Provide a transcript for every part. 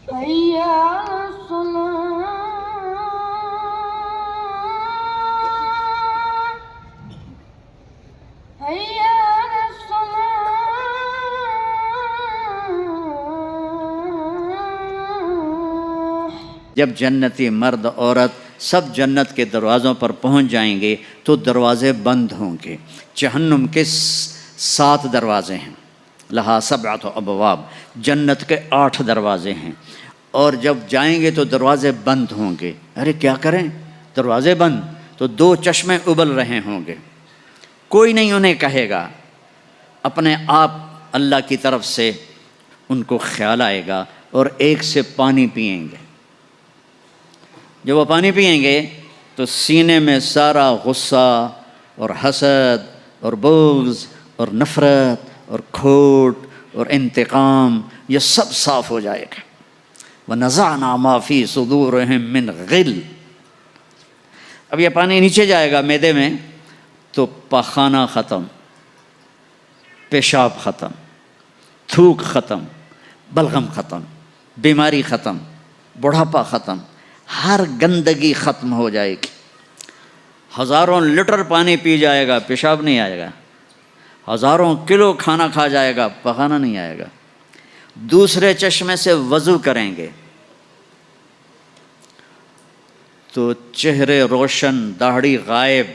حي على الصلاة حي على الصلاة. جب جنتی مرد عورت سب جنت کے دروازوں پر پہنچ جائیں گے تو دروازے بند ہوں گے. جہنم کے 7 دروازے ہیں. لہا 7 ابواب، جنت کے 8 دروازے ہیں. اور جب جائیں گے تو دروازے بند ہوں گے. ارے کیا کریں، دروازے بند تو 2 چشمے ابل رہے ہوں گے. کوئی نہیں انہیں کہے گا، اپنے آپ اللہ کی طرف سے ان کو خیال آئے گا اور ایک سے پانی پئیں گے. جب وہ پانی پئیں گے تو سینے میں سارا غصہ اور حسد اور بغض اور نفرت اور کھوٹ اور انتقام یہ سب صاف ہو جائے گا. وَنَزَعْنَا مَا فِي صُدُورِهِم مِّن غِلٍّ. اب یہ پانی نیچے جائے گا معدے میں تو پاخانہ ختم، پیشاب ختم، تھوک ختم، بلغم ختم، بیماری ختم، بڑھاپا ختم، ہر گندگی ختم ہو جائے گی. ہزاروں لیٹر پانی پی جائے گا، پیشاب نہیں آئے گا. ہزاروں کلو کھانا کھا جائے گا، پخانا نہیں آئے گا. دوسرے چشمے سے وضو کریں گے تو چہرے روشن، داڑھی غائب،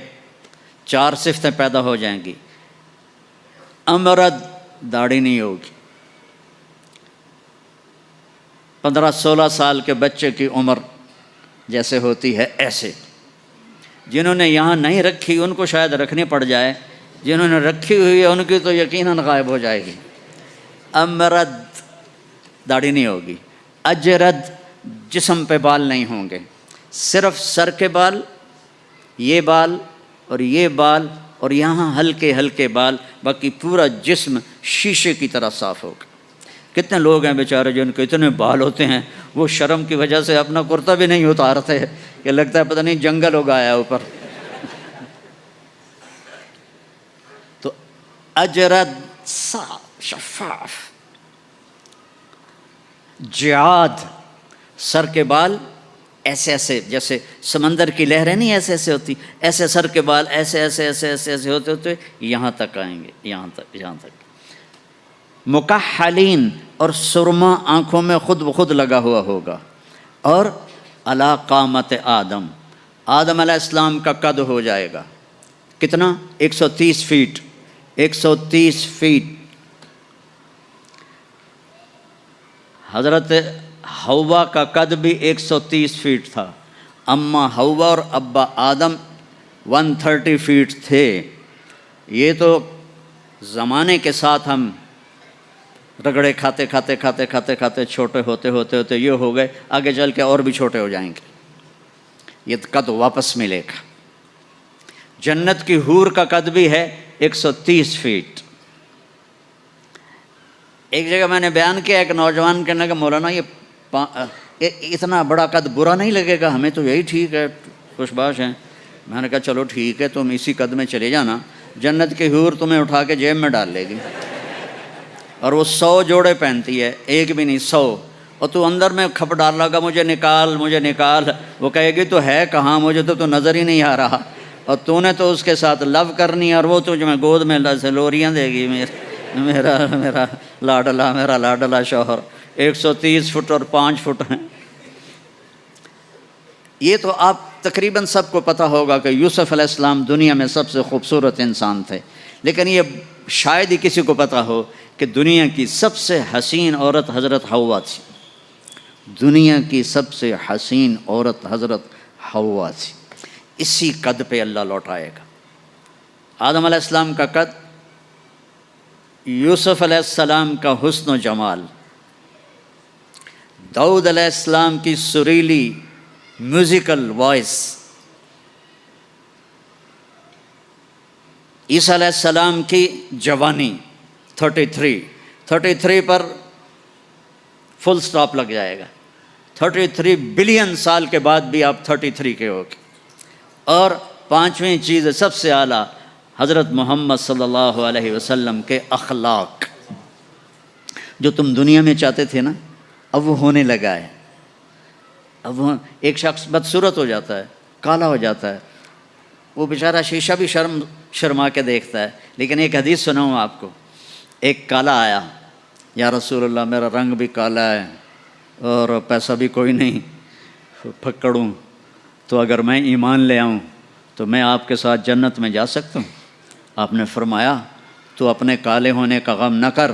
4 صفتیں پیدا ہو جائیں گی. امرد، داڑھی نہیں ہوگی. 15-16 سال کے بچے کی عمر جیسے ہوتی ہے ایسے. جنہوں نے یہاں نہیں رکھی ان کو شاید رکھنی پڑ جائے، جنہوں نے رکھی ہوئی ہے ان کی تو یقیناً غائب ہو جائے گی. امرد، داڑھی نہیں ہوگی. اجرد، جسم پہ بال نہیں ہوں گے، صرف سر کے بال، یہ بال اور یہ بال اور یہاں ہلکے ہلکے بال، باقی پورا جسم شیشے کی طرح صاف ہوگا. کتنے لوگ ہیں بیچارے جن کے اتنے بال ہوتے ہیں وہ شرم کی وجہ سے اپنا کرتا بھی نہیں اتارتے کہ لگتا ہے پتہ نہیں جنگل اگایا اوپر. تو اجرد، صاف شفاف. جعاد، سر کے بال ایسے ایسے جیسے سمندر کی لہریں نہیں ایسے ایسے ہوتی، ایسے سر کے بال ایسے ایسے ایسے ایسے ایسے ہوتے ہوتے یہاں تک آئیں گے، یہاں تک. مکحلین، اور سرما آنکھوں میں خود بخود لگا ہوا ہوگا. اور علی قامت آدم، آدم علیہ السلام کا قد ہو جائے گا. کتنا؟ 130 فیٹ. 130 فیٹ. حضرت حوا کا قد بھی 130 فیٹ تھا. اماں حوا اور ابا آدم 130 فیٹ تھے. یہ تو زمانے کے ساتھ ہم رگڑے کھاتے کھاتے کھاتے کھاتے کھاتے چھوٹے ہوتے ہوتے ہوتے یہ ہو گئے، آگے چل کے اور بھی چھوٹے ہو جائیں گے. یہ قد واپس ملے گا. جنت کی حور کا قد بھی ہے 130 فیٹ. ایک جگہ میں نے بیان کیا، ایک نوجوان کہنے لگا مولانا یہ اتنا بڑا قد برا نہیں لگے گا، ہمیں تو یہی ٹھیک ہے، خوش باش ہیں. میں نے کہا چلو ٹھیک ہے، تم اسی قد میں چلے جانا، جنت کی حور تمہیں اٹھا کے جیب میں ڈال لے گی. اور وہ 100 جوڑے پہنتی ہے، ایک بھی نہیں 100. اور تو اندر میں کھپ ڈال لگا مجھے نکال مجھے نکال. وہ کہے گی تو ہے کہاں، مجھے تو نظر ہی نہیں آ رہا. اور تو نے تو اس کے ساتھ لو کرنی اور وہ تجھے میں گود میں لوریاں دے گی. میرا لاڈلا شوہر. 130 فٹ اور 5 فٹ ہیں. یہ تو آپ تقریباً سب کو پتہ ہوگا کہ یوسف علیہ السلام دنیا میں سب سے خوبصورت انسان تھے، لیکن یہ شاید ہی کسی کو پتہ ہو کہ دنیا کی سب سے حسین عورت حضرت حوا تھی. دنیا کی سب سے حسین عورت حضرت حوا تھی. اسی قد پہ اللہ لوٹائے گا. آدم علیہ السلام کا قد، یوسف علیہ السلام کا حسن و جمال، داؤد علیہ السلام کی سریلی میوزیکل وائس، عیسیٰ علیہ السلام کی جوانی 33 پر فل سٹاپ لگ جائے گا. 33 بلین سال کے بعد بھی آپ 33 کے ہو گے. اور 5ویں چیز سب سے اعلیٰ حضرت محمد صلی اللہ علیہ وسلم کے اخلاق. جو تم دنیا میں چاہتے تھے نا، اب وہ ہونے لگا ہے. اب وہ ایک شخص بدصورت ہو جاتا ہے، کالا ہو جاتا ہے، وہ بیچارہ شیشہ بھی شرما کے دیکھتا ہے. لیکن ایک حدیث سناؤں آپ کو. ایک کالا آیا، یا رسول اللہ میرا رنگ بھی کالا ہے اور پیسہ بھی کوئی نہیں، پھکڑوں، تو اگر میں ایمان لے آؤں تو میں آپ کے ساتھ جنت میں جا سکتا ہوں؟ آپ نے فرمایا تو اپنے کالے ہونے کا غم نہ کر،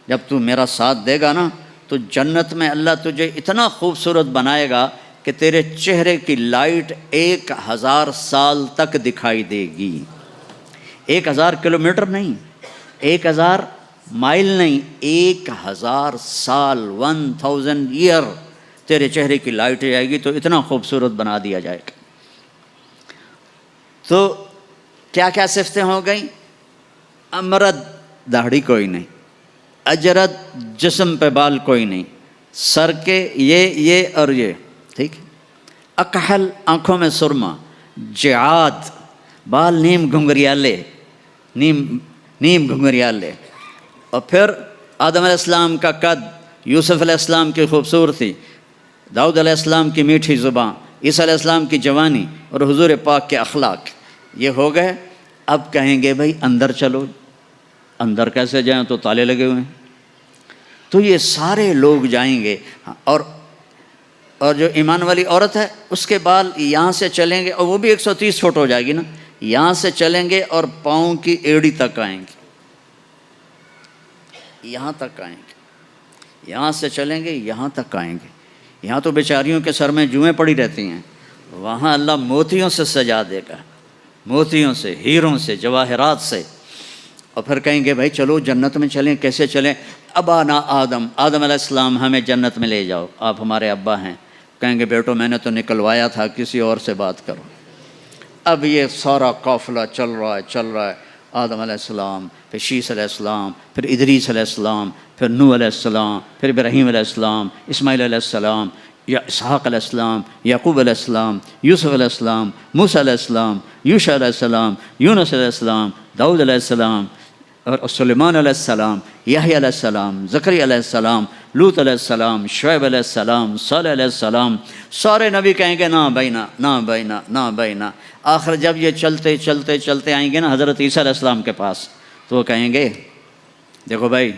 جب تو میرا ساتھ دے گا نا تو جنت میں اللہ تجھے اتنا خوبصورت بنائے گا کہ تیرے چہرے کی لائٹ 1000 سال تک دکھائی دے گی. 1000 کلومیٹر نہیں، 1000 مائل نہیں، 1000 سال، 1000 ایئر تیرے چہرے کی لائٹ جائے گی تو اتنا خوبصورت بنا دیا جائے گا. تو کیا کیا صفتیں ہو گئیں؟ امرد، داڑھی کوئی نہیں، اجرد، جسم پہ بال کوئی نہیں، سر کے یہ اور یہ، ٹھیک. اکحل، آنکھوں میں سرما، جعاد، بال نیم گھنگریالے، نیم گھنگریالے. اور پھر آدم علیہ السلام کا قد، یوسف علیہ السلام کی خوبصورتی، داؤد علیہ السلام کی میٹھی زبان، عیسیٰ علیہ السلام کی جوانی اور حضور پاک کے اخلاق، یہ ہو گئے. اب کہیں گے بھائی اندر چلو. اندر کیسے جائیں؟ تو تالے لگے ہوئے ہیں. تو یہ سارے لوگ جائیں گے. اور جو ایمان والی عورت ہے اس کے بال یہاں سے چلیں گے، اور وہ بھی 130 فٹ ہو جائے گی نا، یہاں سے چلیں گے اور پاؤں کی ایڑی تک آئیں گے، یہاں تک آئیں گے. یہاں سے چلیں گے یہاں تک آئیں گے. یہاں تو بیچاریوں کے سر میں جوئیں پڑی رہتی ہیں، وہاں اللہ موتیوں سے سجا دے گا، موتیوں سے، ہیروں سے، جواہرات سے. اور پھر کہیں گے بھائی چلو جنت میں چلیں. کیسے چلیں؟ ابانا آدم علیہ السلام ہمیں جنت میں لے جاؤ، آپ ہمارے ابا ہیں. کہیں گے بیٹو میں نے تو نکلوایا تھا، کسی اور سے بات کرو. اب یہ سارا قافلہ چل رہا ہے. آدم علیہ السلام، پھر شیس علیہ السلام، پھر ادریس علیہ السلام، پھر نوح علیہ السلام، پھر ابراہیم علیہ السلام، اسماعیل علیہ السلام، یا اسحاق علیہ السلام، یعقوب علیہ السلام، یوسف علیہ السلام، موسیٰ علیہ السلام، یوشع علیہ السلام، یونس علیہ السلام، داؤد علیہ السلام اور سلیمان علیہ السلام، یحییٰ علیہ السلام، زکریا علیہ السلام، لوط علیہ السلام، شعیب علیہ السلام، صالح علیہ السلام. سارے نبی کہیں گے نا بینا، نا بینا، نا بینا. آخر جب یہ چلتے آئیں گے نا حضرت عیسیٰ علیہ السلام کے پاس، تو وہ کہیں گے دیکھو بھائی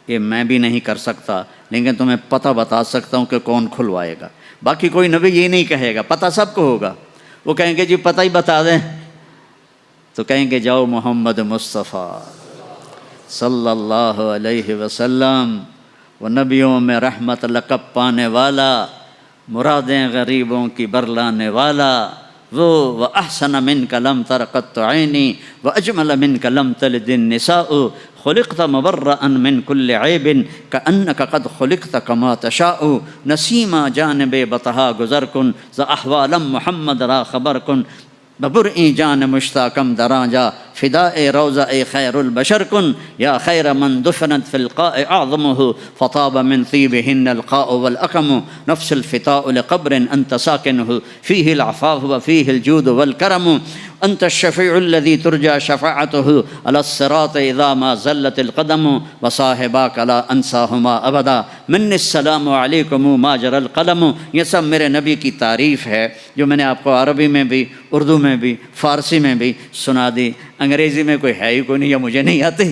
یہ میں بھی نہیں کر سکتا، لیکن تمہیں پتہ بتا سکتا ہوں کہ کون کھلوائے گا. باقی کوئی نبی یہ نہیں کہے گا، پتہ سب کو ہوگا. وہ کہیں گے جی پتہ ہی بتا دیں. تو کہیں گے جاؤ محمد مصطفیٰ صلی اللہ علیہ وسلم، وہ نبیوں میں رحمت لقب پانے والا، مرادیں غریبوں کی برلانے والا، وہ وَأَحْسَنَ مِنْكَ لَمْ تَرَ قَطُّ عَيْنِي وَأَجْمَلَ مِنْكَ لَمْ تَلِدِ النِّسَاءُ خُلِقْتَ مُبَرَّأً مِنْ كُلِّ عَيْبٍ كَأَنَّكَ قَدْ خُلِقْتَ كَمَا تَشَاءُ نَسِيمًا جانب بطہا گزر کن ز احوالم محمد را خبر کن ببرئی جان مشتاقم دراجا فداء روضہ خیر البشر کن یا خیر من دفنت فی القاء اعظمہ فطاب من طیبہن القاء والاقم نفس الفتاء لقبر انت ساکنہ فیہ العفاف وفیہ الجود والکرم انت الشفیع الذی ترجى شفاعته على الصراط اذا ما زلت القدم وصاحباک لا انساہما ابدا من السلام علیکم ما جرى القلم. یہ سب میرے نبی کی تعریف ہے جو میں نے آپ کو عربی میں بھی، اردو میں بھی، فارسی میں بھی سنا دی. انگریزی میں کوئی ہے ہی کوئی نہیں، یا مجھے نہیں آتی.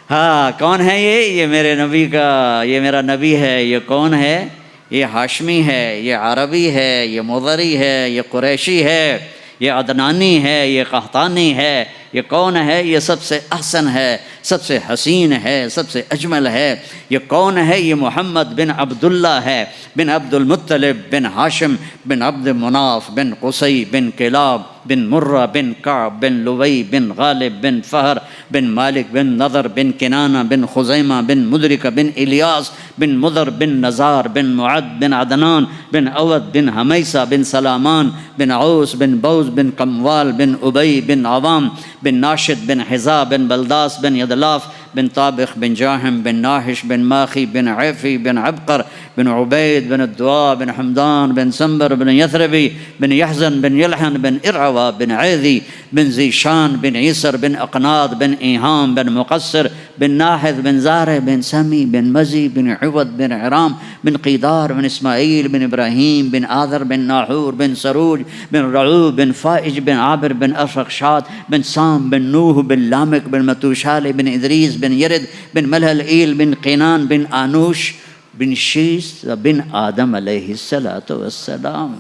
ہاں کون ہے یہ میرے نبی کا، یہ میرا نبی ہے. یہ کون ہے؟ یہ ہاشمی ہے، یہ عربی ہے، یہ مضری ہے، یہ قریشی ہے، یہ عدنانی ہے، یہ قحطانی ہے. یہ کون ہے؟ یہ سب سے احسن ہے، سب سے حسین ہے، سب سے اجمل ہے. یہ کون ہے؟ یہ محمد بن عبداللہ ہے، بن عبد المطلب بن ہاشم بن عبد مناف بن قصی بن کلاب بن مرہ بن کعب بن لوی بن غالب بن فہر بن مالک بن نضر بن کنانہ بن خزیمہ بن مدرکہ بن الیاس بن مضر بن نزار بن معد بن عدنان بن عود بن حمیسہ بن سلامان بن عوس بن بوز بن کموال بن ابی بن عوام بن ناشد بن حذا بن بلداس بن یدلاف بن طابخ بن جاہم بن ناحش بن ماخی بن عیفی بن عبقر بن عبید بن الدعاء بن حمدان بن سنبر بن یثربی بن یحزن بن یلحن بن ارعوا بن عیدی بن ذیشان بن عیسر بن اقناط بن ایہام بن مقصر بن ناحد بن زارع بن سمی بن مزی بن عوض بن عرام بن قیدار بن اسماعیل بن ابراہیم بن آذر بن ناحور بن سروج بن رعوب بن فائج بن عابر بن ارفخشاد بن سام بن نوح بن لامک بن متوشال بن ادریس بن یرد بن ملہل ایل بن قینان بن آنوش بن شیس بن آدم علیہ السلام.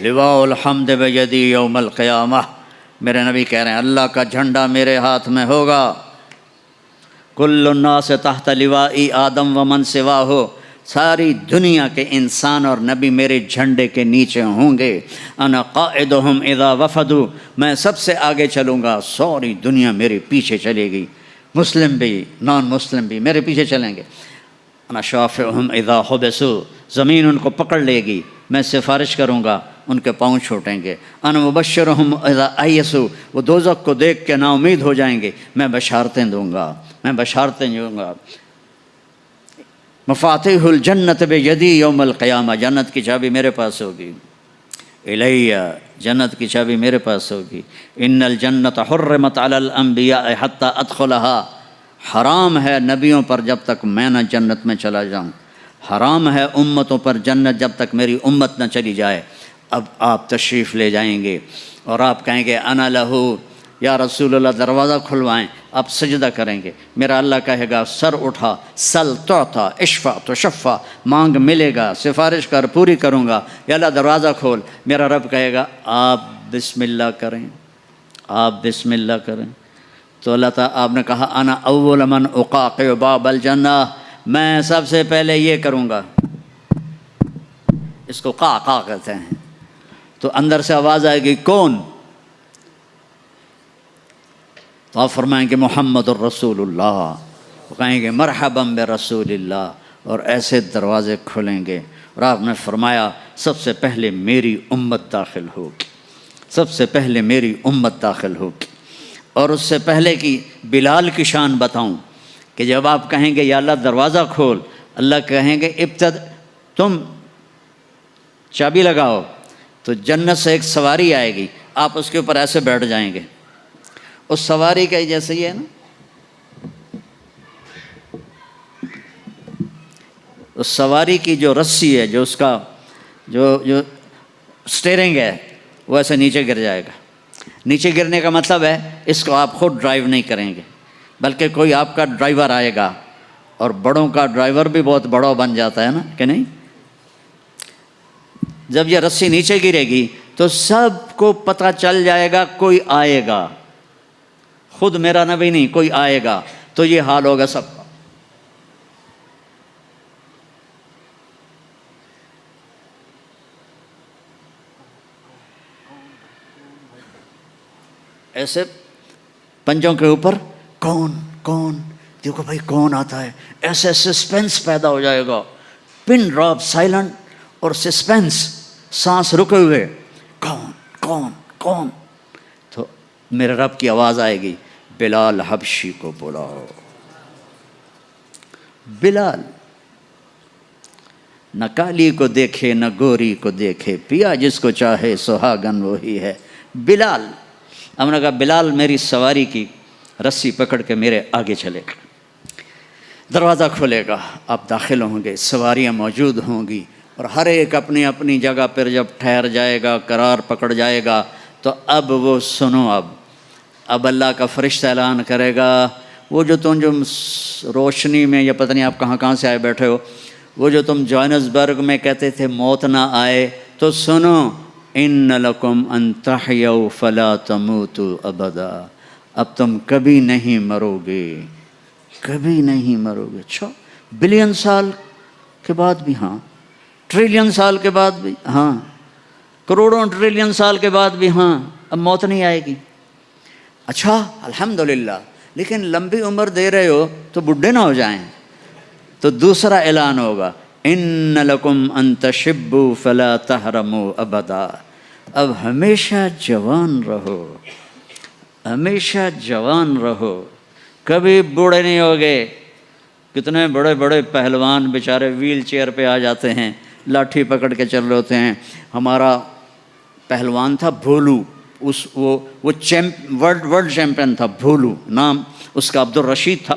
لواء الحمد بیدی یوم القیامہ. میرے نبی کہہ رہے ہیں اللہ کا جھنڈا میرے ہاتھ میں ہوگا. کل الناس تحت لوائی آدم ومن سواہ. ساری دنیا کے انسان اور نبی میرے جھنڈے کے نیچے ہوں گے. انا قائدہم اذا وفدوا. میں سب سے آگے چلوں گا، ساری دنیا میرے پیچھے چلے گی، مسلم بھی نان مسلم بھی میرے پیچھے چلیں گے. انا شافعہم اذا حبسوا. زمین ان کو پکڑ لے گی، میں سفارش کروں گا، ان کے پاؤں چھوٹیں گے. انا مبشرہم اذا ایسوا. وہ دوزخ کو دیکھ کے نا امید ہو جائیں گے، میں بشارتیں دوں گا، میں بشارتیں دوں گا. مفاتیح الجنت بیدی یوم القیامہ. جنت کی چابی میرے پاس ہوگی. الیہ. جنت کی چابی میرے پاس ہوگی. ان الجنت حرمت علی الانبیاء حتی ادخلها. حرام ہے نبیوں پر جب تک میں نہ جنت میں چلا جاؤں. حرام ہے امتوں پر جنت جب تک میری امت نہ چلی جائے. اب آپ تشریف لے جائیں گے اور آپ کہیں گے انا لہو، یا رسول اللہ دروازہ کھلوائیں. آپ سجدہ کریں گے. میرا اللہ کہے گا سر اٹھا، سل تعطیٰ، اشفع تشفع. مانگ ملے گا، سفارش کر پوری کروں گا. یا اللہ دروازہ کھول. میرا رب کہے گا آپ بسم اللہ کریں، آپ بسم اللہ کریں. تو اللہ تعالیٰ آپ نے کہا انا اول من اقاقع باب الجنہ. میں سب سے پہلے یہ کروں گا. اس کو قا کہتے ہیں. تو اندر سے آواز آئے گی کون؟ تو آپ فرمائیں گے محمد الرسول اللہ. وہ کہیں گے مرحبا برسول اللہ. اور ایسے دروازے کھلیں گے. اور آپ نے فرمایا سب سے پہلے میری امت داخل ہوگی، سب سے پہلے میری امت داخل ہوگی. اور اس سے پہلے کی بلال کی شان بتاؤں کہ جب آپ کہیں گے یا اللہ دروازہ کھول، اللہ کہیں گے تم چابی لگاؤ. تو جنت سے ایک سواری آئے گی، آپ اس کے اوپر ایسے بیٹھ جائیں گے. اس سواری کا جیسے یہ ہے نا، اس سواری کی جو رسی ہے، جو اس کا جو سٹیئرنگ ہے، وہ ایسے نیچے گر جائے گا. نیچے گرنے کا مطلب ہے اس کو آپ خود ڈرائیو نہیں کریں گے، بلکہ کوئی آپ کا ڈرائیور آئے گا. اور بڑوں کا ڈرائیور بھی بہت بڑا بن جاتا ہے نا کہ نہیں. جب یہ رسی نیچے گرے گی تو سب کو پتہ چل جائے گا کوئی آئے گا. خود میرا نبی نہیں، کوئی آئے گا. تو یہ حال ہوگا سب کا. ایسے پنجوں کے اوپر کون کون، دیکھو بھائی کون آتا ہے. ایسے سسپینس پیدا ہو جائے گا. پن ڈراپ سائلنٹ اور سسپینس، سانس رکے ہوئے، کون کون کون. تو میرے رب کی آواز آئے گی بلال حبشی کو بلاؤ. بلال نہ کالی کو دیکھے نہ گوری کو دیکھے، پیا جس کو چاہے سہاگن وہی ہے. بلال. ہم نے کہا بلال میری سواری کی رسی پکڑ کے میرے آگے چلے گا. دروازہ کھلے گا، آپ داخل ہوں گے، سواریاں موجود ہوں گی. اور ہر ایک اپنی اپنی جگہ پر جب ٹھہر جائے گا، قرار پکڑ جائے گا، تو اب وہ سنو. اب اللہ کا فرشتہ اعلان کرے گا وہ جو تم جو روشنی میں، یا پتہ نہیں آپ کہاں سے آئے بیٹھے ہو، وہ جو تم جوہانسبرگ میں کہتے تھے موت نہ آئے، تو سنو ان لکم ان تحیوا فلا تموتوا ابدا. اب تم کبھی نہیں مرو گے، کبھی نہیں مرو گے. اچھا، بلین سال کے بعد بھی ہاں، ٹریلین سال کے بعد بھی ہاں، کروڑوں ٹریلین سال کے بعد بھی ہاں، اب موت نہیں آئے گی. اچھا الحمدللہ. لیکن لمبی عمر دے رہے ہو تو بڈھے نہ ہو جائیں. تو دوسرا اعلان ہوگا ان لکم ان تشبوا فلا تحرموا ابدا. اب ہمیشہ جوان رہو، ہمیشہ جوان رہو، کبھی بوڑھے نہیں ہوگے. کتنے بڑے بڑے پہلوان بیچارے ویل چیئر پہ آ جاتے ہیں، لاٹھی پکڑ کے چل رہے ہوتے ہیں۔ ہمارا پہلوان تھا بھولو، وہ ورلڈ چیمپئن تھا، بھولو نام اس کا عبد الرشید تھا۔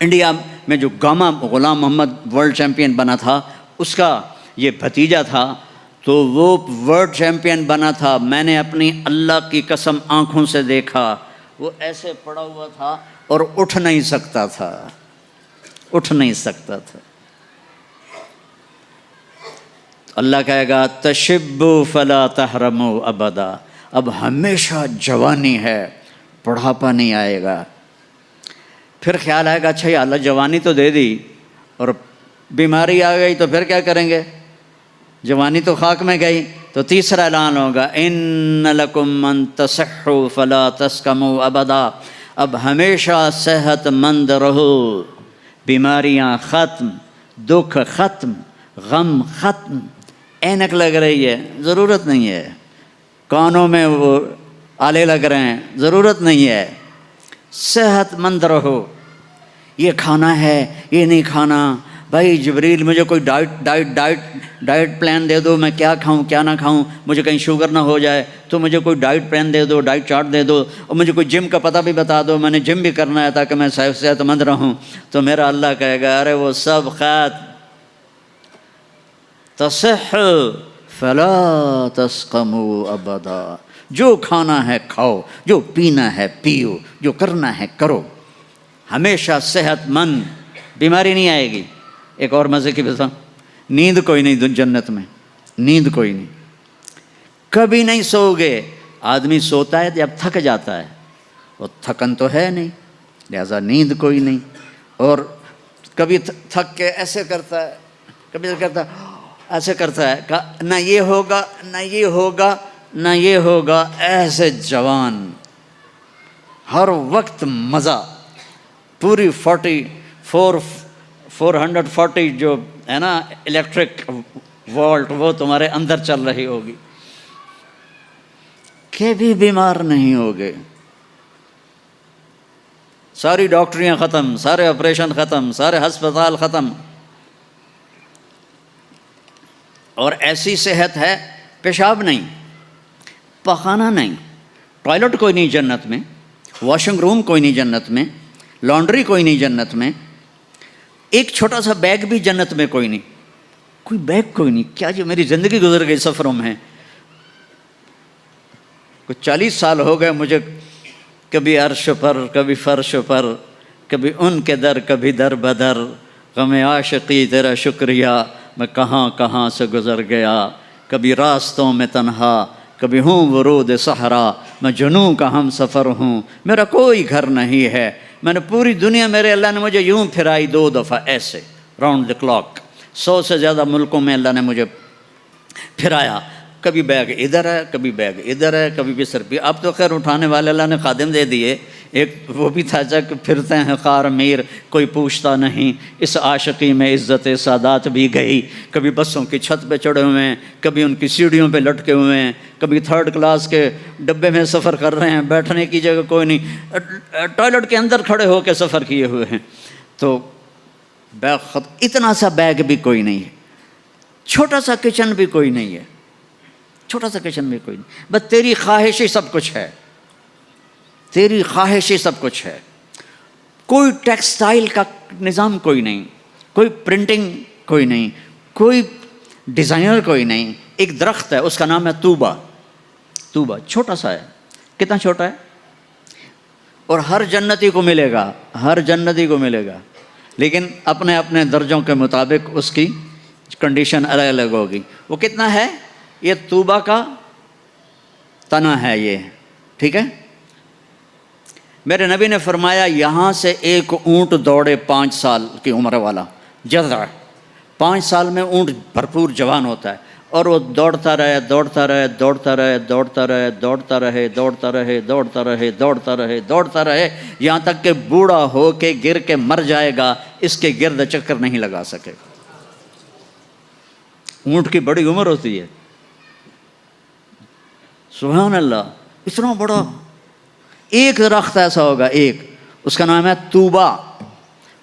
انڈیا میں جو گاما غلام محمد ورلڈ چیمپئن بنا تھا، اس کا یہ بھتیجا تھا، تو وہ ورلڈ چیمپئن بنا تھا۔ میں نے اپنی اللہ کی قسم آنکھوں سے دیکھا، وہ ایسے پڑا ہوا تھا اور اٹھ نہیں سکتا تھا، اٹھ نہیں سکتا تھا۔ اللہ کہے گا تشبوا فلا تحرموا ابدا، اب ہمیشہ جوانی ہے، بڑھاپا نہیں آئے گا۔ پھر خیال آئے گا اچھا یا اللہ جوانی تو دے دی اور بیماری آ گئی تو پھر کیا کریں گے، جوانی تو خاک میں گئی۔ تو تیسرا اعلان ہوگا ان لکم ان تصحوا فلا تسقموا ابدا، اب ہمیشہ صحت مند رہو، بیماریاں ختم، دکھ ختم، غم ختم۔ اینک لگ رہی ہے، ضرورت نہیں ہے۔ کانوں میں وہ آلے لگ رہے ہیں، ضرورت نہیں ہے۔ صحت مند رہو۔ یہ کھانا ہے، یہ نہیں کھانا، بھائی جبریل مجھے کوئی ڈائٹ پلان دے دو، میں کیا کھاؤں کیا نہ کھاؤں، مجھے کہیں شوگر نہ ہو جائے، تو مجھے کوئی ڈائٹ پلان دے دو، ڈائٹ چارٹ دے دو، اور مجھے کوئی جم کا پتہ بھی بتا دو، میں نے جم بھی کرنا ہے تاکہ میں صحت مند رہوں۔ تو میرا اللہ کہے گا ارے وہ سب خیر، تصح فلا تسقموا ابدا، جو کھانا ہے کھاؤ، جو پینا ہے پیو، جو کرنا ہے کرو، ہمیشہ صحت مند، بیماری نہیں آئے گی۔ ایک اور مزے کی بتا، نیند کوئی نہیں جنت میں، نیند کوئی نہیں، کبھی نہیں سو گے۔ آدمی سوتا ہے جب تھک جاتا ہے، وہ تھکن تو ہے نہیں، لہذا نیند کوئی نہیں۔ اور کبھی تھک کے ایسے کرتا ہے، کبھی کرتا ہے ایسے کرتا ہے، نہ یہ ہوگا نہ یہ ہوگا نہ یہ ہوگا، ایسے جوان، ہر وقت مزہ، پوری 440 جو ہے نا الیکٹرک وولٹ، وہ تمہارے اندر چل رہی ہوگی، کبھی بیمار نہیں ہوگے۔ ساری ڈاکٹریاں ختم، سارے آپریشن ختم، سارے ہسپتال ختم، اور ایسی صحت ہے، پیشاب نہیں، پخانہ نہیں، ٹوائلٹ کوئی نہیں جنت میں، واشنگ روم کوئی نہیں جنت میں، لانڈری کوئی نہیں جنت میں، ایک چھوٹا سا بیگ بھی جنت میں کوئی نہیں، کوئی بیگ کوئی نہیں۔ کیا جو میری زندگی گزر گئی سفروں میں، کچھ 40 سال ہو گئے مجھے، کبھی عرش پر کبھی فرش پر، کبھی ان کے در کبھی در بدر، غم عاشقی تیرا شکریہ میں کہاں کہاں سے گزر گیا، کبھی راستوں میں تنہا، کبھی ہوں ورود صحرا، میں جنوں کا ہم سفر ہوں، میرا کوئی گھر نہیں ہے، میں نے پوری دنیا، میرے اللہ نے مجھے یوں پھرائی 2 دفعہ ایسے راؤنڈ دی کلاک، 100 سے زیادہ ملکوں میں اللہ نے مجھے پھرایا، کبھی بیگ ادھر ہے کبھی بیگ ادھر ہے، کبھی بستر بھی، اب تو خیر اٹھانے والے اللہ نے خادم دے دیے، ایک وہ بھی تھا کہ پھرتے ہیں خار میر، کوئی پوچھتا نہیں، اس عاشقی میں عزت سادات بھی گئی، کبھی بسوں کی چھت پہ چڑھے ہوئے ہیں، کبھی ان کی سیڑھیوں پہ لٹکے ہوئے ہیں، کبھی 3rd کلاس کے ڈبے میں سفر کر رہے ہیں، بیٹھنے کی جگہ کوئی نہیں، ٹوائلٹ کے اندر کھڑے ہو کے سفر کیے ہوئے ہیں، تو بیگ اتنا سا بیگ بھی کوئی نہیں ہے، چھوٹا سا کچن بھی کوئی نہیں ہے، چھوٹا سا کچن بھی کوئی نہیں، بس تیری خواہش ہی سب کچھ ہے، تیری خواہش ہی سب کچھ ہے، کوئی ٹیکسٹائل کا نظام کوئی نہیں، کوئی پرنٹنگ کوئی نہیں، کوئی ڈیزائنر کوئی نہیں، ایک درخت ہے اس کا نام ہے طوبہ، طوبہ چھوٹا سا ہے، کتنا چھوٹا ہے، اور ہر جنتی کو ملے گا، ہر جنتی کو ملے گا، لیکن اپنے اپنے درجوں کے مطابق اس کی کنڈیشن الگ الگ ہوگی۔ وہ کتنا ہے؟ یہ طوبہ کا تنا ہے یہ، ٹھیک ہے۔ میرے نبی نے فرمایا یہاں سے ایک اونٹ دوڑے 5 سال کی عمر والا، جذع 5 سال میں اونٹ بھرپور جوان ہوتا ہے، اور وہ دوڑتا رہے دوڑتا رہے دوڑتا رہے دوڑتا رہے دوڑتا رہے دوڑتا رہے دوڑتا رہے دوڑتا رہے دوڑتا رہے، یہاں تک کہ بوڑھا ہو کے گر کے مر جائے گا، اس کے گرد چکر نہیں لگا سکے گا۔ اونٹ کی بڑی عمر ہوتی ہے، سبحان اللہ، اتنا بڑا ایک درخت ایسا ہوگا، ایک، اس کا نام ہے طوبہ،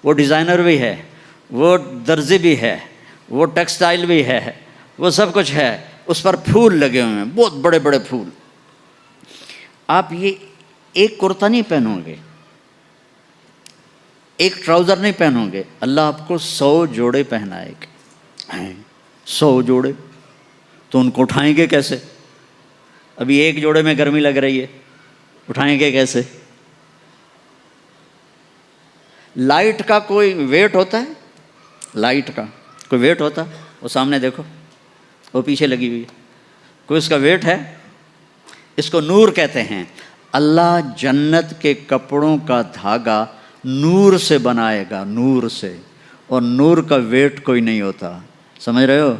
وہ ڈیزائنر بھی ہے، وہ درزی بھی ہے، وہ ٹیکسٹائل بھی ہے، وہ سب کچھ ہے، اس پر پھول لگے ہوئے ہیں، بہت بڑے بڑے پھول. آپ یہ ایک کرتا نہیں پہنو گے، ایک ٹراؤزر نہیں پہنو گے، اللہ آپ کو 100 جوڑے پہنائے گا. 100 جوڑے تو ان کو اٹھائیں گے کیسے؟ ابھی ایک جوڑے میں گرمی لگ رہی ہے، اٹھائیں گے کیسے؟ لائٹ کا کوئی ویٹ ہوتا ہے؟ لائٹ کا کوئی ویٹ ہوتا ہے؟ وہ سامنے دیکھو، وہ پیچھے لگی ہوئی ہے، کوئی اس کا ویٹ ہے؟ اس کو نور کہتے ہیں. اللہ جنت کے کپڑوں کا دھاگا نور سے بنائے گا، نور سے، اور نور کا ویٹ کوئی نہیں ہوتا. سمجھ رہے ہو؟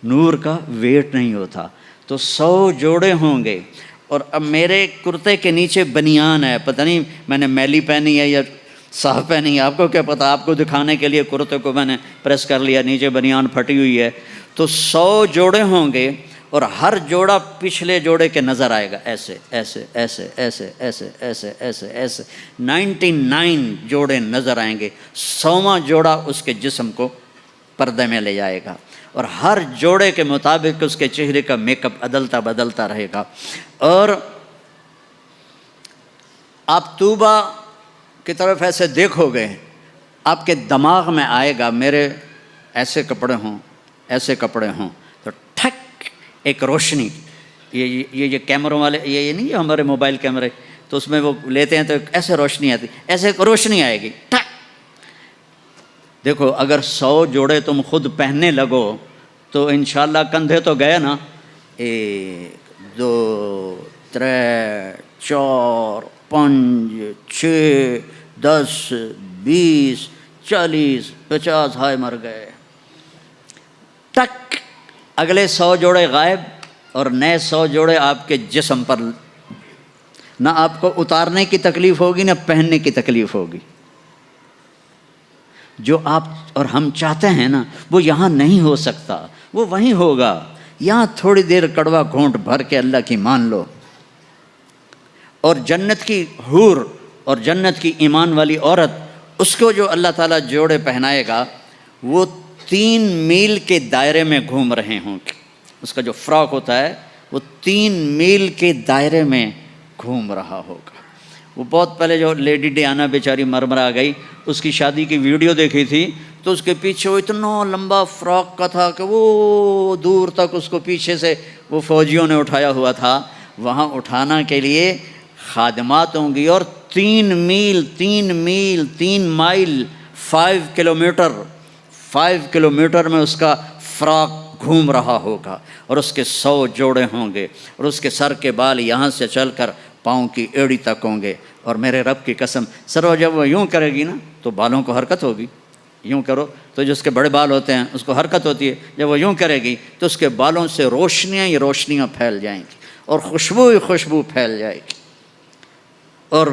نور کا ویٹ نہیں ہوتا. تو 100 جوڑے ہوں گے. اور اب میرے کرتے کے نیچے بنیان ہے، پتہ نہیں میں نے میلی پہنی ہے یا صاف پہنی ہے، آپ کو کیا پتہ؟ آپ کو دکھانے کے لیے کرتے کو میں نے پریس کر لیا، نیچے بنیان پھٹی ہوئی ہے. تو 100 جوڑے ہوں گے اور ہر جوڑا پچھلے جوڑے کے نظر آئے گا، ایسے ایسے ایسے ایسے ایسے ایسے ایسے ایسے 99 جوڑے نظر آئیں گے. 100واں جوڑا اس کے جسم کو پردے میں لے جائے گا، اور ہر جوڑے کے مطابق اس کے چہرے کا میک اپ بدلتا رہے گا. اور آپ طوبہ کی طرف ایسے دیکھو گے، آپ کے دماغ میں آئے گا میرے ایسے کپڑے ہوں، ایسے کپڑے ہوں. تو ٹھک ایک روشنی، یہ کیمروں والے، یہ نہیں ہمارے موبائل کیمرے، تو اس میں وہ لیتے ہیں تو ایسے روشنی آتی، ایسے ایک روشنی آئے گی ٹھک. دیکھو اگر 100 جوڑے تم خود پہننے لگو تو انشاءاللہ کندھے تو گئے نا. 1 2 3 4 5 6 10 20 40 50 ہائے مر گئے. ٹک اگلے 100 جوڑے غائب، اور نئے 100 جوڑے آپ کے جسم پر. نہ آپ کو اتارنے کی تکلیف ہوگی، نہ پہننے کی تکلیف ہوگی. جو آپ اور ہم چاہتے ہیں نا وہ یہاں نہیں ہو سکتا، وہ وہیں ہوگا. یہاں تھوڑی دیر کڑوا گھونٹ بھر کے اللہ کی مان لو. اور جنت کی حور اور جنت کی ایمان والی عورت، اس کو جو اللہ تعالیٰ جوڑے پہنائے گا، وہ 3 میل کے دائرے میں گھوم رہے ہوں گے. اس کا جو فراک ہوتا ہے وہ 3 میل کے دائرے میں گھوم رہا ہوگا. وہ بہت پہلے جو لیڈی ڈیانا بیچاری مرمرا گئی، اس کی شادی کی ویڈیو دیکھی تھی، تو اس کے پیچھے وہ اتنا لمبا فراک کا تھا کہ وہ دور تک اس کو پیچھے سے وہ فوجیوں نے اٹھایا ہوا تھا. وہاں اٹھانا کے لیے خادمات ہوں گی، اور 3 مائل 5 کلومیٹر میں اس کا فراک گھوم رہا ہوگا، اور اس کے 100 جوڑے ہوں گے، اور اس کے سر کے بال یہاں سے چل کر پاؤں کی ایڑی تک ہوں گے. اور میرے رب کی قسم، سرو جب وہ یوں کرے گی نا تو بالوں کو حرکت ہوگی. یوں کرو تو جو اس کے بڑے بال ہوتے ہیں اس کو حرکت ہوتی ہے. جب وہ یوں کرے گی تو اس کے بالوں سے روشنیاں ہی روشنیاں پھیل جائیں گی، اور خوشبو ہی خوشبو پھیل جائے گی. اور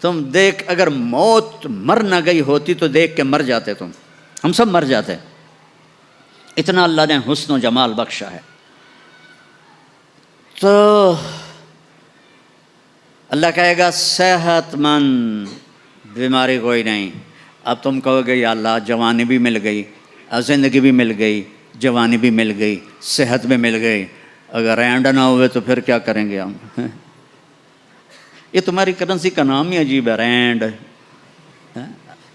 تم دیکھ، اگر موت مر نہ گئی ہوتی تو دیکھ کے مر جاتے تم. ہم سب مر جاتے، اتنا اللہ نے حسن و جمال بخشا ہے. تو اللہ کہے گا صحت مند، بیماری کوئی نہیں. اب تم کہو گے یا اللہ جوانی بھی مل گئی، زندگی بھی مل گئی، جوانی بھی مل گئی، صحت بھی مل گئی، اگر رینڈ نہ ہوئے تو پھر کیا کریں گے ہم؟ یہ تمہاری کرنسی کا نام ہی عجیب ہے، رینڈ.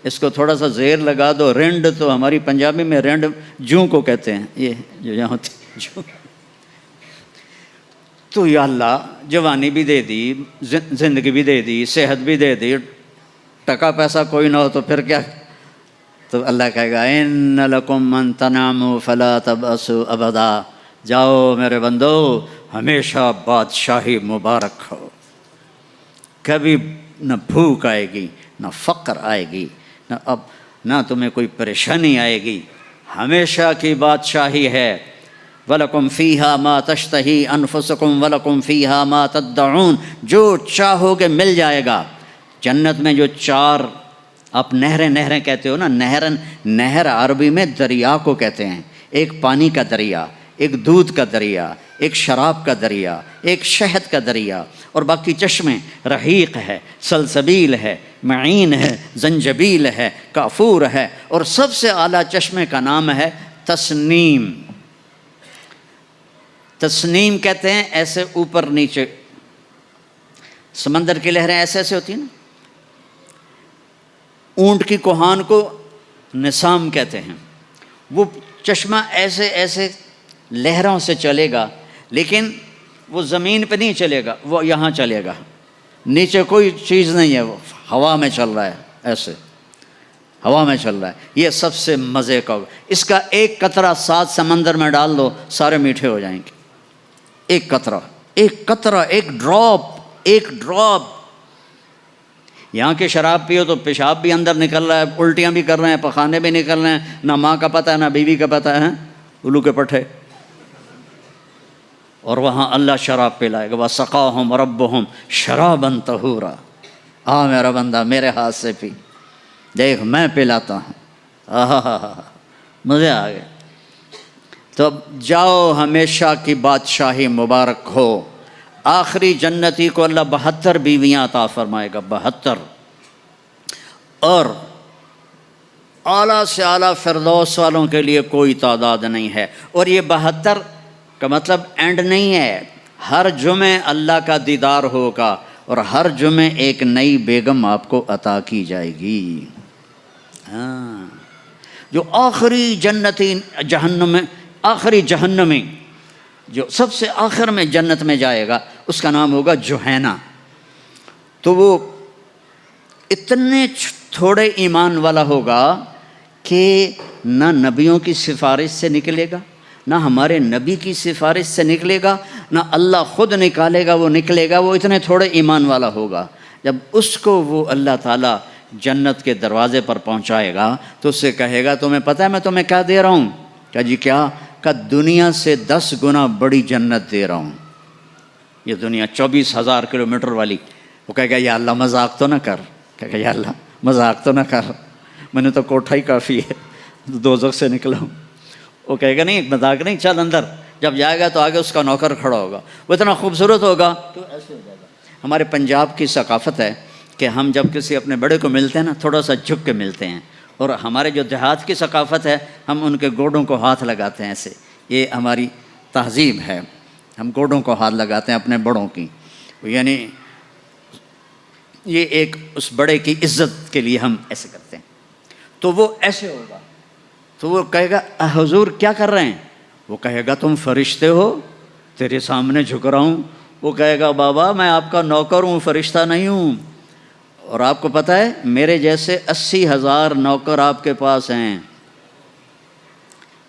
اس کو تھوڑا سا زیر لگا دو، رینڈ. تو ہماری پنجابی میں رینڈ جوں کو کہتے ہیں، یہ جو یہاں ہوتی جوں. تو یا اللہ جوانی بھی دے دی، زندگی بھی دے دی، صحت بھی دے دی، ٹکا پیسہ کوئی نہ ہو تو پھر کیا؟ تو اللہ کہے گا ان لکم من تناموا فلا تبأسوا ابدا. جاؤ میرے بندو، ہمیشہ بادشاہی مبارک ہو. کبھی نہ بھوک آئے گی، نہ فقر آئے گی، نہ تمہیں کوئی پریشانی آئے گی. ہمیشہ کی بادشاہی ہے. وَلَكُمْ فِيهَا مَا تَشْتَهِي أَنفُسُكُمْ وَلَكُمْ فِيهَا مَا تَدَّعُونَ. جو چاہو گے مل جائے گا. جنت میں جو 4 آپ نہریں کہتے ہو نا، نہر عربی میں دریا کو کہتے ہیں. ایک پانی کا دریا، ایک دودھ کا دریا، ایک شراب کا دریا، ایک شہد کا دریا، اور باقی چشمے. رحیق ہے، سلسبیل ہے، معین ہے، زنجبیل ہے، کافور ہے، اور سب سے اعلیٰ چشمے کا نام ہے تسنیم۔ تسنیم کہتے ہیں ایسے اوپر نیچے، سمندر کی لہریں ایسے ایسے ہوتی ہیں نا، اونٹ کی کوہان کو نسام کہتے ہیں، وہ چشمہ ایسے ایسے لہروں سے چلے گا، لیکن وہ زمین پہ نہیں چلے گا، وہ یہاں چلے گا، نیچے کوئی چیز نہیں ہے، وہ ہوا میں چل رہا ہے، ایسے ہوا میں چل رہا ہے۔ یہ سب سے مزے کا ہوگا، اس کا ایک قطرہ 7 سمندر میں ڈال دو، سارے میٹھے ہو جائیں گے۔ ایک قطرہ، ایک قطرہ، ایک ڈراپ، ایک ڈراپ۔ یہاں کی شراب پیو تو پیشاب بھی اندر نکل رہا ہے، الٹیاں بھی کر رہے ہیں، پخانے بھی نکل رہے ہیں، نہ ماں کا پتہ ہے نہ بیوی کا پتہ ہے، الو کے پٹھے۔ اور وہاں اللہ شراب پلائے گا، وَسَقَاهُمْ رَبُّهُمْ شَرَابًا طَهُورًا۔ آ میرا بندہ میرے ہاتھ سے پی، دیکھ میں پلاتا ہوں، مزے آ گئے۔ تو جاؤ، ہمیشہ کی بادشاہی مبارک ہو۔ آخری جنتی کو اللہ 72 بیویاں عطا فرمائے گا، 72، اور اعلیٰ سے اعلیٰ فردوس والوں کے لیے کوئی تعداد نہیں ہے۔ اور یہ 72 کا مطلب اینڈ نہیں ہے، ہر جمعے اللہ کا دیدار ہوگا، اور ہر جمعے ایک نئی بیگم آپ کو عطا کی جائے گی۔ ہاں، جو آخری جنتی جہنم میں، آخری جہنمی جو سب سے آخر میں جنت میں جائے گا، اس کا نام ہوگا جوہینہ۔ تو وہ اتنے تھوڑے ایمان والا ہوگا کہ نہ نبیوں کی سفارش سے نکلے گا، نہ ہمارے نبی کی سفارش سے نکلے گا، نہ اللہ خود نکالے گا، وہ نکلے گا، وہ اتنے تھوڑے ایمان والا ہوگا۔ جب اس کو وہ اللہ تعالیٰ جنت کے دروازے پر پہنچائے گا تو اس سے کہے گا، تمہیں پتہ ہے میں تمہیں کیا دے رہا ہوں؟ کہا جی کیا؟ کہ دنیا سے 10 گنا بڑی جنت دے رہا ہوں۔ یہ دنیا 24,000 کلومیٹر والی۔ وہ کہے گا یا اللہ مذاق تو نہ کر، کہے گا یا اللہ مذاق تو نہ کر، میں نے تو کوٹھا ہی کافی ہے، دوزخ سے نکلا ہوں۔ وہ کہے گا نہیں مذاق نہیں، چل اندر۔ جب جائے گا تو آگے اس کا نوکر کھڑا ہوگا، وہ اتنا خوبصورت ہوگا تو ایسے ہو جائے گا۔ ہمارے پنجاب کی ثقافت ہے کہ ہم جب کسی اپنے بڑے کو ملتے ہیں نا، تھوڑا سا جھک کے ملتے ہیں، اور ہمارے جو دیہات کی ثقافت ہے، ہم ان کے گوڈوں کو ہاتھ لگاتے ہیں ایسے، یہ ہماری تہذیب ہے، ہم گوڈوں کو ہاتھ لگاتے ہیں اپنے بڑوں کی، یعنی یہ ایک اس بڑے کی عزت کے لیے ہم ایسے کرتے ہیں۔ تو وہ ایسے ہوگا، تو وہ کہے گا حضور کیا کر رہے ہیں؟ وہ کہے گا تم فرشتے ہو، تیرے سامنے جھک رہا ہوں۔ وہ کہے گا بابا میں آپ کا نوکر ہوں، فرشتہ نہیں ہوں، اور آپ کو پتہ ہے میرے جیسے 80,000 نوکر آپ کے پاس ہیں۔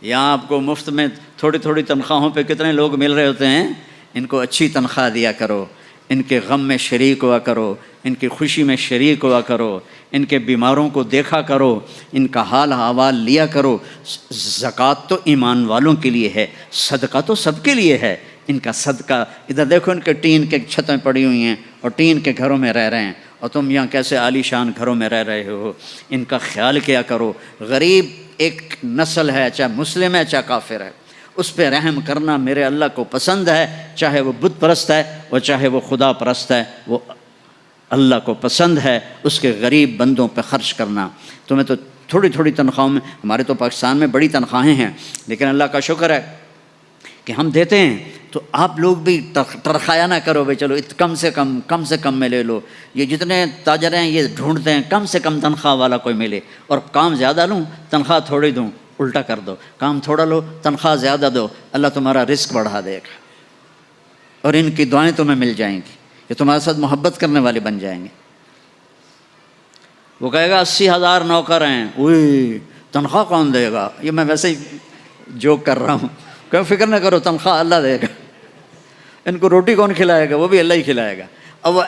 یہاں آپ کو مفت میں تھوڑی تھوڑی تنخواہوں پہ کتنے لوگ مل رہے ہوتے ہیں، ان کو اچھی تنخواہ دیا کرو، ان کے غم میں شریک ہوا کرو، ان کی خوشی میں شریک ہوا کرو، ان کے بیماروں کو دیکھا کرو، ان کا حال احوال لیا کرو۔ زکوٰۃ تو ایمان والوں کے لیے ہے، صدقہ تو سب کے لیے ہے۔ ان کا صدقہ، ادھر دیکھو ان کے ٹین کے چھتیں پڑی ہوئی ہیں اور ٹین کے گھروں میں رہ رہے ہیں، اور تم یہاں کیسے عالی شان گھروں میں رہ رہے ہو، ان کا خیال کیا کرو۔ غریب ایک نسل ہے، چاہے مسلم ہے چاہے کافر ہے، اس پہ رحم کرنا میرے اللہ کو پسند ہے، چاہے وہ بت پرست ہے اور چاہے وہ خدا پرست ہے، وہ اللہ کو پسند ہے اس کے غریب بندوں پہ خرچ کرنا۔ تمہیں تو تھوڑی تھوڑی تنخواہوں میں، ہمارے تو پاکستان میں بڑی تنخواہیں ہیں، لیکن اللہ کا شکر ہے کہ ہم دیتے ہیں، تو آپ لوگ بھی ٹرخایا نہ کرو بھائی چلو کم سے کم میں لے لو۔ یہ جتنے تاجر ہیں یہ ڈھونڈتے ہیں کم سے کم تنخواہ والا کوئی ملے، اور کام زیادہ لوں تنخواہ تھوڑی دوں، الٹا کر دو، کام تھوڑا لو تنخواہ زیادہ دو، اللہ تمہارا رزق بڑھا دے گا، اور ان کی دعائیں تمہیں مل جائیں گی، یہ تمہارے ساتھ محبت کرنے والے بن جائیں گے۔ وہ کہے گا 80,000 نوکر ہیں، اوئی تنخواہ کون دے گا؟ یہ میں ویسے ہی جوک کر رہا ہوں، کوئی فکر نہ کرو، تنخواہ اللہ دے گا۔ ان کو روٹی کون کھلائے گا؟ وہ بھی اللہ ہی کھلائے گا۔ اب وہ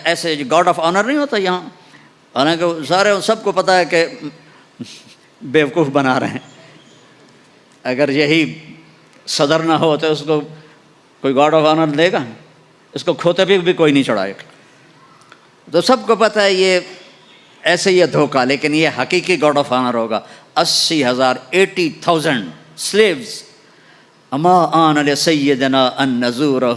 ایسے گاڈ آف آنر نہیں ہوتا یہاں، حالانکہ سارے سب کو پتہ ہے کہ بیوقوف بنا رہے ہیں، اگر یہی صدر نہ ہو تو اس کو کوئی گاڈ آف آنر دے گا؟ اس کو کھوتے پہ بھی کوئی نہیں چڑھائے گا۔ تو سب کو پتہ ہے یہ ایسے یہ دھوکہ، لیکن یہ حقیقی گاڈ آف آنر ہوگا۔ 80,000 80,000 سلیوز اما آن علی سیدنا ان نزورہ،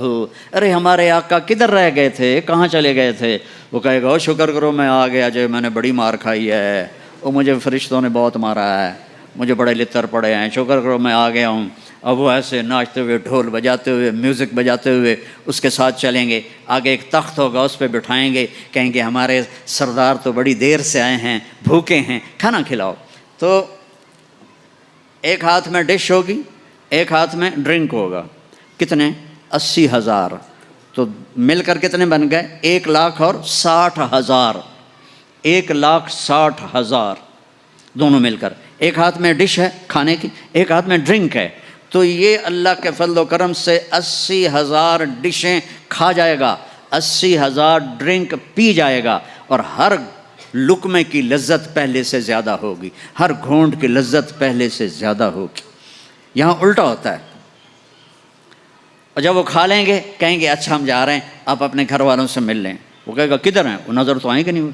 ارے ہمارے آقا کدھر رہ گئے تھے، کہاں چلے گئے تھے؟ وہ کہے گا شکر کرو میں آ گیا جو میں نے بڑی مار کھائی ہے، وہ مجھے فرشتوں نے بہت مارا ہے، مجھے بڑے لتر پڑے ہیں، شکر کرو میں آ گیا ہوں۔ اب وہ ایسے ناچتے ہوئے، ڈھول بجاتے ہوئے، میوزک بجاتے ہوئے اس کے ساتھ چلیں گے، آگے ایک تخت ہوگا اس پہ بٹھائیں گے، کہیں گے ہمارے سردار تو بڑی دیر سے آئے ہیں، بھوکے ہیں، کھانا کھلاؤ۔ تو ایک ہاتھ میں ڈش ہوگی، ایک ہاتھ میں ڈرنک ہوگا، کتنے؟ 80,000، تو مل کر کتنے بن گئے؟ 1,00,000 اور 60,000، 1,60,000 دونوں مل کر۔ ایک ہاتھ میں ڈش ہے کھانے کی، ایک ہاتھ میں ڈرنک ہے، تو یہ اللہ کے فضل و کرم سے 80,000 ڈشیں کھا جائے گا، 80,000 ڈرنک پی جائے گا، اور ہر لقمے کی لذت پہلے سے زیادہ ہوگی، ہر گھونٹ کی لذت پہلے سے زیادہ ہوگی۔ یہاں الٹا ہوتا ہے، اور جب وہ کھا لیں گے کہیں گے اچھا ہم جا رہے ہیں، آپ اپنے گھر والوں سے مل لیں۔ وہ کہے گا کدھر ہیں؟ وہ نظر تو آئیں گے نہیں،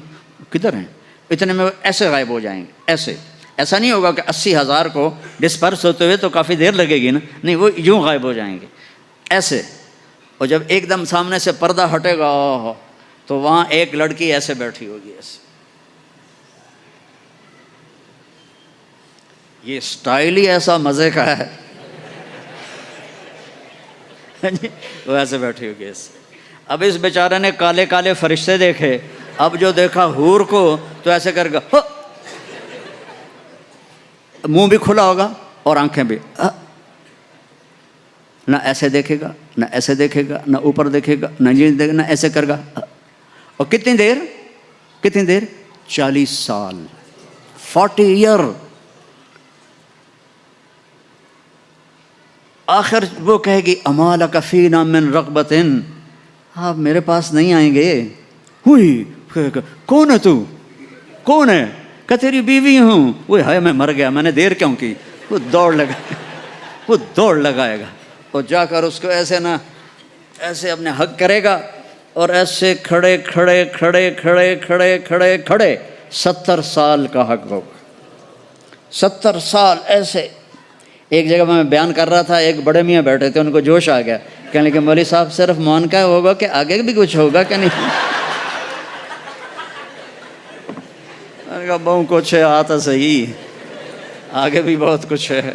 کدھر ہیں؟ اتنے میں وہ ایسے غائب ہو جائیں گے، ایسے۔ ایسا نہیں ہوگا کہ 80,000 کو ڈسپرس ہوتے ہوئے تو کافی دیر لگے گی نا، نہیں، وہ یوں غائب ہو جائیں گے ایسے۔ اور جب ایک دم سامنے سے پردہ ہٹے گا تو وہاں ایک لڑکی ایسے بیٹھی ہوگی، ایسے۔ یہ سٹائل ہی ایسا مزے کا ہے، وہ ایسے بیٹھی ہوگی ایسے۔ اب اس بیچارے نے کالے کالے فرشتے دیکھے، اب جو دیکھا حور کو تو ایسے کر گا، منہ بھی کھلا ہوگا اور آنکھیں بھی، نہ ایسے دیکھے گا، نہ ایسے دیکھے گا، نہ اوپر دیکھے گا، نہ یہ دیکھے، نہ ایسے کر گا۔ اور کتنی دیر؟ 40 سال، 40 ایئر۔ آخر وہ کہے گی اما لک فینا من رغبۃ، آپ میرے پاس نہیں آئیں گے؟ ہوئی کون ہے تو؟ کون ہے؟ کہ تیری بیوی ہوں۔ وہ ہے میں مر گیا، میں نے دیر کیوں کی؟ وہ دوڑ لگائے گا، اور جا کر اس کو ایسے نہ ایسے اپنے حق کرے گا، اور ایسے کھڑے 70 سال کا حق ہوگا، 70 سال ایسے۔ ایک جگہ میں بیان کر رہا تھا، ایک بڑے میاں بیٹھے تھے، ان کو جوش آ گیا، کہنے لگے مولوی صاحب صرف مون کا ہوگا کہ آگے بھی کچھ ہوگا کہ نہیں؟ میں نے کہا بہت کچھ ہے، آتا صحیح، آگے بھی بہت کچھ ہے۔